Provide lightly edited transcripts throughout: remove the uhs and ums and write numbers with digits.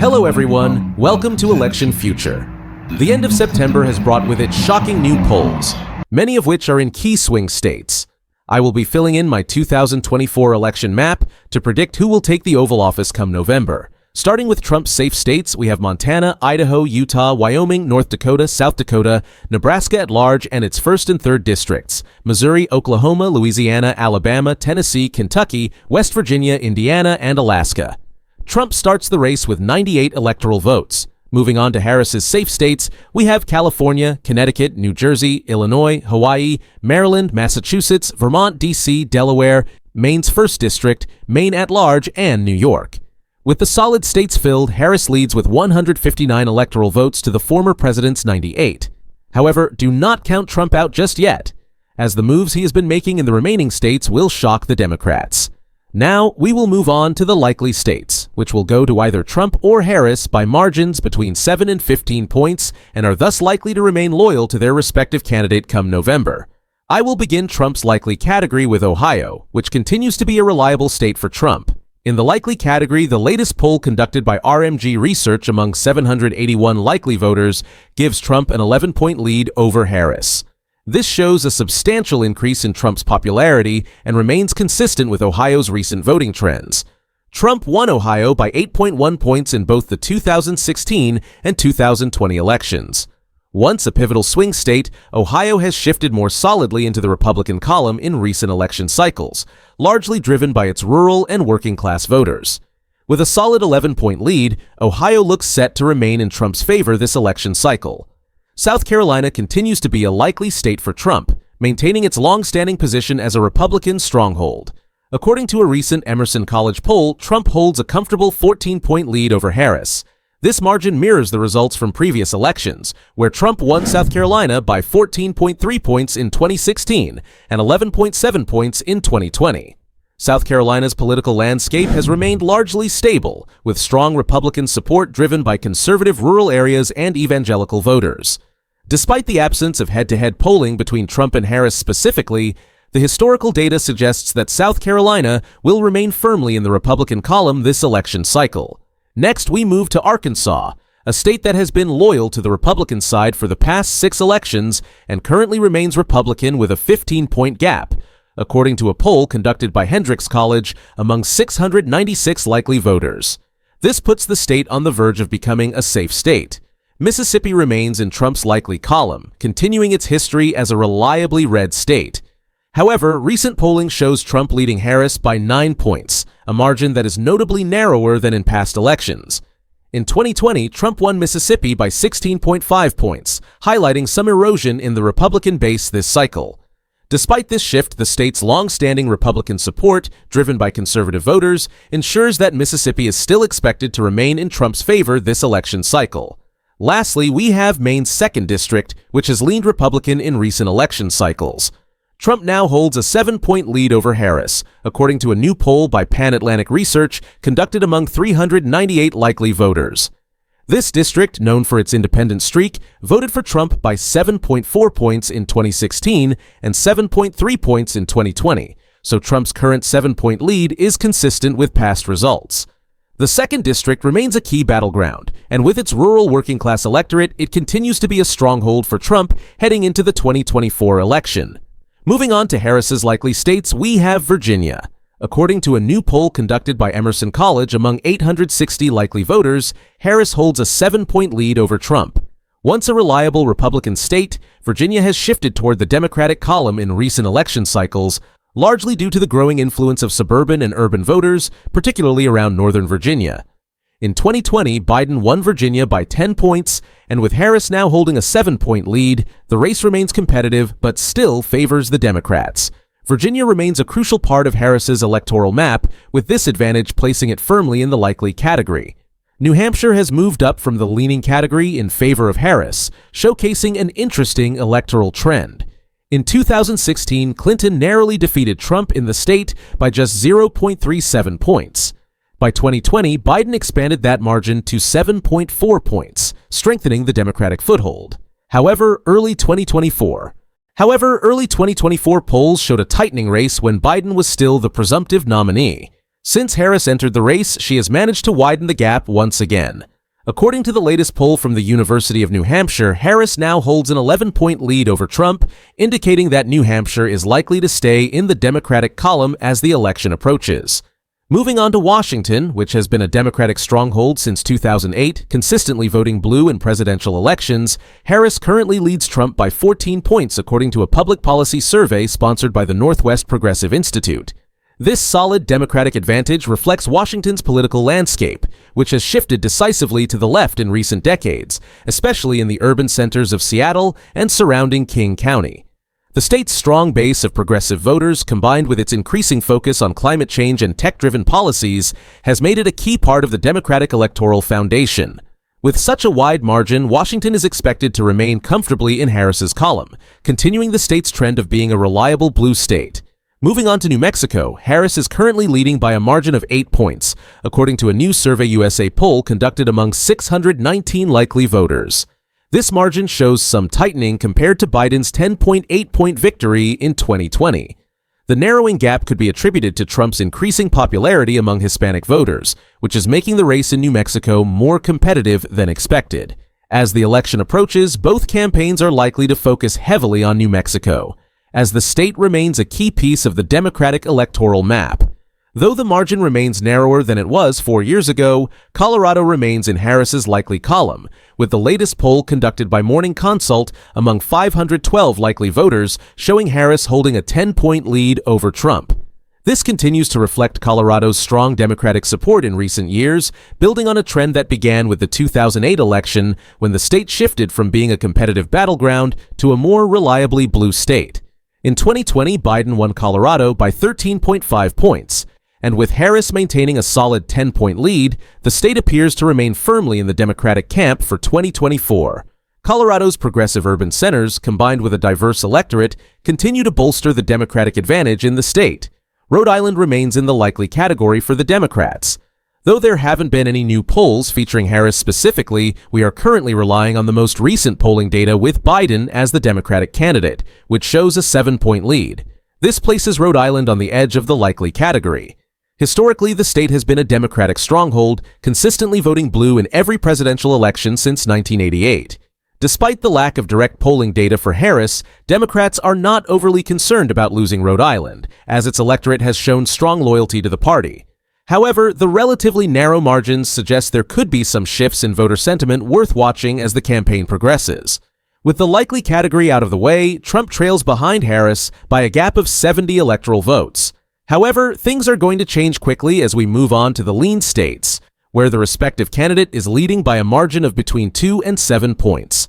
Hello everyone, welcome to Election Future. The end of September has brought with it shocking new polls, many of which are in key swing states. I will be filling in my 2024 election map to predict who will take the Oval Office come November. Starting with Trump's safe states, we have Montana, Idaho, Utah, Wyoming, North Dakota, South Dakota, Nebraska at large and its 1st and 3rd districts, Missouri, Oklahoma, Louisiana, Alabama, Tennessee, Kentucky, West Virginia, Indiana, and Alaska. Trump starts the race with 98 electoral votes. Moving on to Harris's safe states, we have California, Connecticut, New Jersey, Illinois, Hawaii, Maryland, Massachusetts, Vermont, D.C., Delaware, Maine's 1st district, Maine at large, and New York. With the solid states filled, Harris leads with 159 electoral votes to the former president's 98. However, do not count Trump out just yet, as the moves he has been making in the remaining states will shock the Democrats. Now, we will move on to the likely states, which will go to either Trump or Harris by margins between 7 and 15 points and are thus likely to remain loyal to their respective candidate come November. I will begin Trump's likely category with Ohio, which continues to be a reliable state for Trump. In the likely category, the latest poll conducted by RMG Research among 781 likely voters gives Trump an 11-point lead over Harris. This shows a substantial increase in Trump's popularity and remains consistent with Ohio's recent voting trends. Trump won Ohio by 8.1 points in both the 2016 and 2020 elections. Once a pivotal swing state, Ohio has shifted more solidly into the Republican column in recent election cycles, largely driven by its rural and working-class voters. With a solid 11-point lead, Ohio looks set to remain in Trump's favor this election cycle. South Carolina continues to be a likely state for Trump, maintaining its long-standing position as a Republican stronghold. According to a recent Emerson College poll, Trump holds a comfortable 14-point lead over Harris. This margin mirrors the results from previous elections, where Trump won South Carolina by 14.3 points in 2016 and 11.7 points in 2020. South Carolina's political landscape has remained largely stable, with strong Republican support driven by conservative rural areas and evangelical voters. Despite the absence of head-to-head polling between Trump and Harris specifically, the historical data suggests that South Carolina will remain firmly in the Republican column this election cycle. Next, we move to Arkansas, a state that has been loyal to the Republican side for the past 6 elections and currently remains Republican with a 15-point gap, according to a poll conducted by Hendrix College among 696 likely voters. This puts the state on the verge of becoming a safe state. Mississippi remains in Trump's likely column, continuing its history as a reliably red state. However, recent polling shows Trump leading Harris by 9 points, a margin that is notably narrower than in past elections. In 2020, Trump won Mississippi by 16.5 points, highlighting some erosion in the Republican base this cycle. Despite this shift, the state's long-standing Republican support, driven by conservative voters, ensures that Mississippi is still expected to remain in Trump's favor this election cycle. Lastly, we have Maine's 2nd district, which has leaned Republican in recent election cycles. Trump now holds a 7-point lead over Harris, according to a new poll by Pan Atlantic Research conducted among 398 likely voters. This district, known for its independent streak, voted for Trump by 7.4 points in 2016 and 7.3 points in 2020, so Trump's current 7-point lead is consistent with past results. The 2nd district remains a key battleground, and with its rural working-class electorate, it continues to be a stronghold for Trump heading into the 2024 election. Moving on to Harris's likely states, we have Virginia. According to a new poll conducted by Emerson College among 860 likely voters, Harris holds a 7-point lead over Trump. Once a reliable Republican state, Virginia has shifted toward the Democratic column in recent election cycles, largely due to the growing influence of suburban and urban voters, particularly around Northern Virginia. In 2020, Biden won Virginia by 10 points, and with Harris now holding a 7-point lead, the race remains competitive but still favors the Democrats. Virginia remains a crucial part of Harris's electoral map, with this advantage placing it firmly in the likely category. New Hampshire has moved up from the leaning category in favor of Harris, showcasing an interesting electoral trend. In 2016, Clinton narrowly defeated Trump in the state by just 0.37 points. By 2020, Biden expanded that margin to 7.4 points, strengthening the Democratic foothold. However, early 2024 polls showed a tightening race when Biden was still the presumptive nominee. Since Harris entered the race, she has managed to widen the gap once again. According to the latest poll from the University of New Hampshire, Harris now holds an 11-point lead over Trump, indicating that New Hampshire is likely to stay in the Democratic column as the election approaches. Moving on to Washington, which has been a Democratic stronghold since 2008, consistently voting blue in presidential elections, Harris currently leads Trump by 14 points according to a public policy survey sponsored by the Northwest Progressive Institute. This solid Democratic advantage reflects Washington's political landscape, which has shifted decisively to the left in recent decades, especially in the urban centers of Seattle and surrounding King County. The state's strong base of progressive voters, combined with its increasing focus on climate change and tech-driven policies, has made it a key part of the Democratic electoral foundation. With such a wide margin, Washington is expected to remain comfortably in Harris's column, continuing the state's trend of being a reliable blue state. Moving on to New Mexico, Harris is currently leading by a margin of 8 points, according to a new Survey USA poll conducted among 619 likely voters. This margin shows some tightening compared to Biden's 10.8-point victory in 2020. The narrowing gap could be attributed to Trump's increasing popularity among Hispanic voters, which is making the race in New Mexico more competitive than expected. As the election approaches, both campaigns are likely to focus heavily on New Mexico, as the state remains a key piece of the Democratic electoral map. Though the margin remains narrower than it was 4 years ago, Colorado remains in Harris's likely column, with the latest poll conducted by Morning Consult among 512 likely voters showing Harris holding a 10-point lead over Trump. This continues to reflect Colorado's strong Democratic support in recent years, building on a trend that began with the 2008 election when the state shifted from being a competitive battleground to a more reliably blue state. In 2020, Biden won Colorado by 13.5 points. And with Harris maintaining a solid 10-point lead, the state appears to remain firmly in the Democratic camp for 2024. Colorado's progressive urban centers, combined with a diverse electorate, continue to bolster the Democratic advantage in the state. Rhode Island remains in the likely category for the Democrats. Though there haven't been any new polls featuring Harris specifically, we are currently relying on the most recent polling data with Biden as the Democratic candidate, which shows a 7-point lead. This places Rhode Island on the edge of the likely category. Historically, the state has been a Democratic stronghold, consistently voting blue in every presidential election since 1988. Despite the lack of direct polling data for Harris, Democrats are not overly concerned about losing Rhode Island, as its electorate has shown strong loyalty to the party. However, the relatively narrow margins suggest there could be some shifts in voter sentiment worth watching as the campaign progresses. With the likely category out of the way, Trump trails behind Harris by a gap of 70 electoral votes. However, things are going to change quickly as we move on to the lean states, where the respective candidate is leading by a margin of between 2 and 7 points.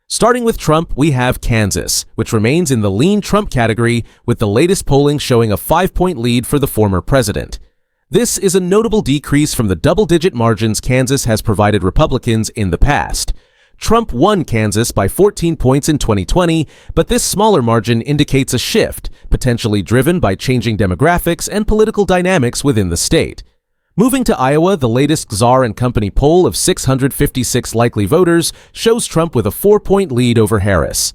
Starting with Trump, we have Kansas, which remains in the lean Trump category, with the latest polling showing a 5-point lead for the former president. This is a notable decrease from the double-digit margins Kansas has provided Republicans in the past. Trump won Kansas by 14 points in 2020, but this smaller margin indicates a shift, potentially driven by changing demographics and political dynamics within the state. Moving to Iowa, the latest Czar & Company poll of 656 likely voters shows Trump with a 4-point lead over Harris.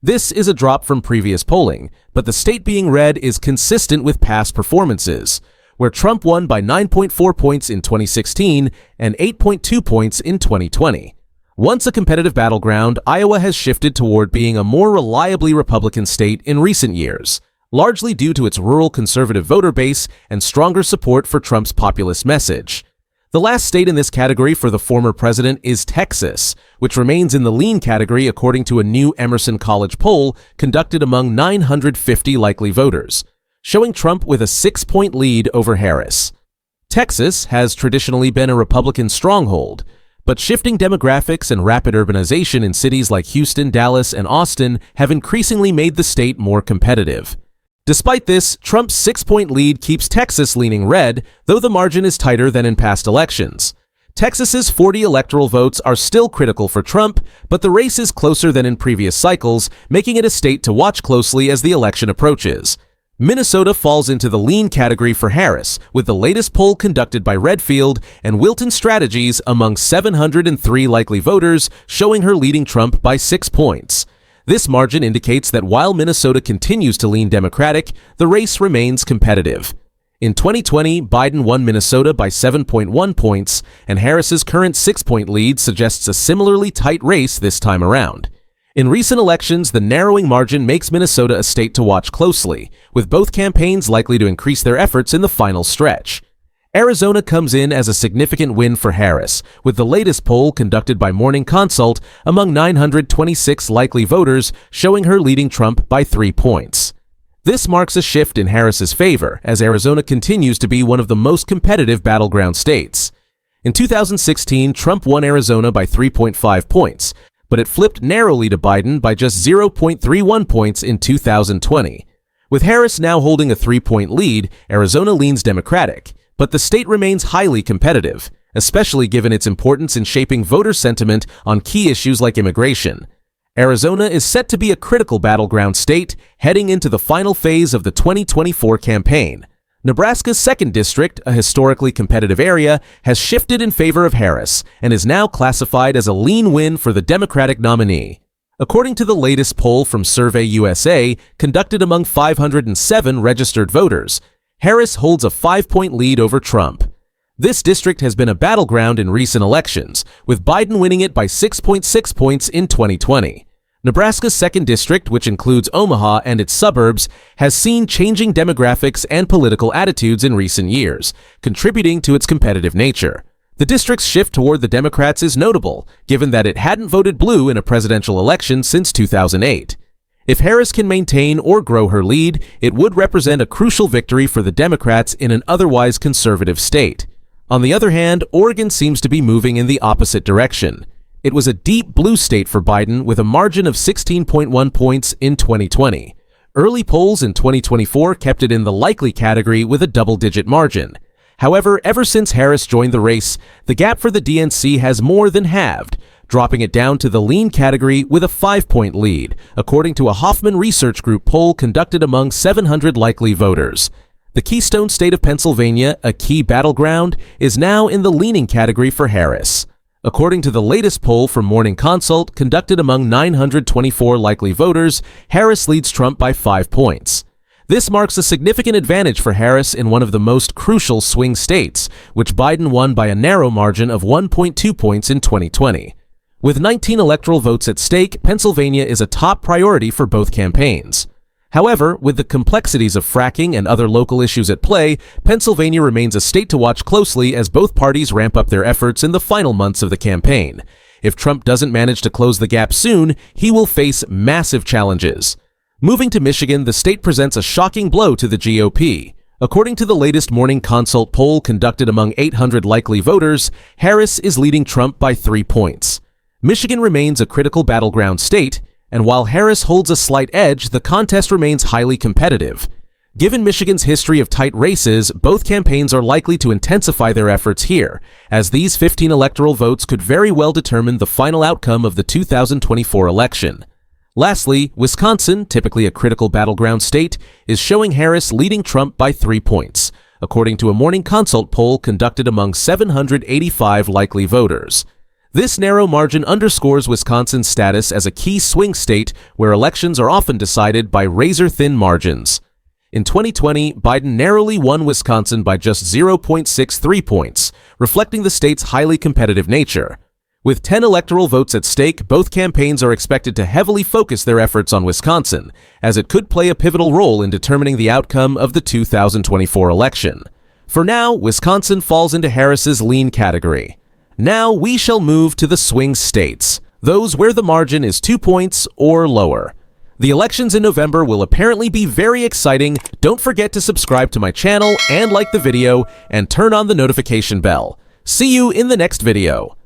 This is a drop from previous polling, but the state being red is consistent with past performances, where Trump won by 9.4 points in 2016 and 8.2 points in 2020. Once a competitive battleground, Iowa has shifted toward being a more reliably Republican state in recent years, largely due to its rural conservative voter base and stronger support for Trump's populist message. The last state in this category for the former president is Texas, which remains in the lean category according to a new Emerson College poll conducted among 950 likely voters, showing Trump with a 6-point lead over Harris. Texas has traditionally been a Republican stronghold, but shifting demographics and rapid urbanization in cities like Houston, Dallas, and Austin have increasingly made the state more competitive. Despite this, Trump's 6-point lead keeps Texas leaning red, though the margin is tighter than in past elections. Texas's 40 electoral votes are still critical for Trump, but the race is closer than in previous cycles, making it a state to watch closely as the election approaches. Minnesota falls into the lean category for Harris, with the latest poll conducted by Redfield and Wilton Strategies among 703 likely voters showing her leading Trump by 6 points. This margin indicates that while Minnesota continues to lean Democratic, the race remains competitive. In 2020, Biden won Minnesota by 7.1 points, and Harris's current 6-point lead suggests a similarly tight race this time around. In recent elections, the narrowing margin makes Minnesota a state to watch closely, with both campaigns likely to increase their efforts in the final stretch. Arizona comes in as a significant win for Harris, with the latest poll conducted by Morning Consult among 926 likely voters showing her leading Trump by 3 points. This marks a shift in Harris's favor, as Arizona continues to be one of the most competitive battleground states. In 2016, Trump won Arizona by 3.5 points, but it flipped narrowly to Biden by just 0.31 points in 2020. With Harris now holding a 3-point lead, Arizona leans Democratic, but the state remains highly competitive, especially given its importance in shaping voter sentiment on key issues like immigration. Arizona is set to be a critical battleground state heading into the final phase of the 2024 campaign. Nebraska's 2nd District, a historically competitive area, has shifted in favor of Harris and is now classified as a lean win for the Democratic nominee. According to the latest poll from Survey USA, conducted among 507 registered voters, Harris holds a 5-point lead over Trump. This district has been a battleground in recent elections, with Biden winning it by 6.6 points in 2020. Nebraska's 2nd District, which includes Omaha and its suburbs, has seen changing demographics and political attitudes in recent years, contributing to its competitive nature. The district's shift toward the Democrats is notable, given that it hadn't voted blue in a presidential election since 2008. If Harris can maintain or grow her lead, it would represent a crucial victory for the Democrats in an otherwise conservative state. On the other hand, Oregon seems to be moving in the opposite direction. It was a deep blue state for Biden with a margin of 16.1 points in 2020. Early polls in 2024 kept it in the likely category with a double-digit margin. However, ever since Harris joined the race, the gap for the DNC has more than halved, dropping it down to the lean category with a 5-point lead, according to a Hoffman Research Group poll conducted among 700 likely voters. The Keystone State of Pennsylvania, a key battleground, is now in the leaning category for Harris. According to the latest poll from Morning Consult conducted among 924 likely voters, Harris leads Trump by 5 points. This marks a significant advantage for Harris in one of the most crucial swing states, which Biden won by a narrow margin of 1.2 points in 2020. With 19 electoral votes at stake, Pennsylvania is a top priority for both campaigns. However, with the complexities of fracking and other local issues at play, Pennsylvania remains a state to watch closely as both parties ramp up their efforts in the final months of the campaign. If Trump doesn't manage to close the gap soon, he will face massive challenges. Moving to Michigan, the state presents a shocking blow to the GOP. According to the latest Morning Consult poll conducted among 800 likely voters, Harris is leading Trump by 3 points. Michigan remains a critical battleground state, and while Harris holds a slight edge, the contest remains highly competitive. Given Michigan's history of tight races, both campaigns are likely to intensify their efforts here, as these 15 electoral votes could very well determine the final outcome of the 2024 election. Lastly, Wisconsin, typically a critical battleground state, is showing Harris leading Trump by 3 points, according to a Morning Consult poll conducted among 785 likely voters. This narrow margin underscores Wisconsin's status as a key swing state where elections are often decided by razor-thin margins. In 2020, Biden narrowly won Wisconsin by just 0.63 points, reflecting the state's highly competitive nature. With 10 electoral votes at stake, both campaigns are expected to heavily focus their efforts on Wisconsin, as it could play a pivotal role in determining the outcome of the 2024 election. For now, Wisconsin falls into Harris's lean category. Now we shall move to the swing states, those where the margin is 2 points or lower. The elections in November will apparently be very exciting. Don't forget to subscribe to my channel and like the video and turn on the notification bell. See you in the next video.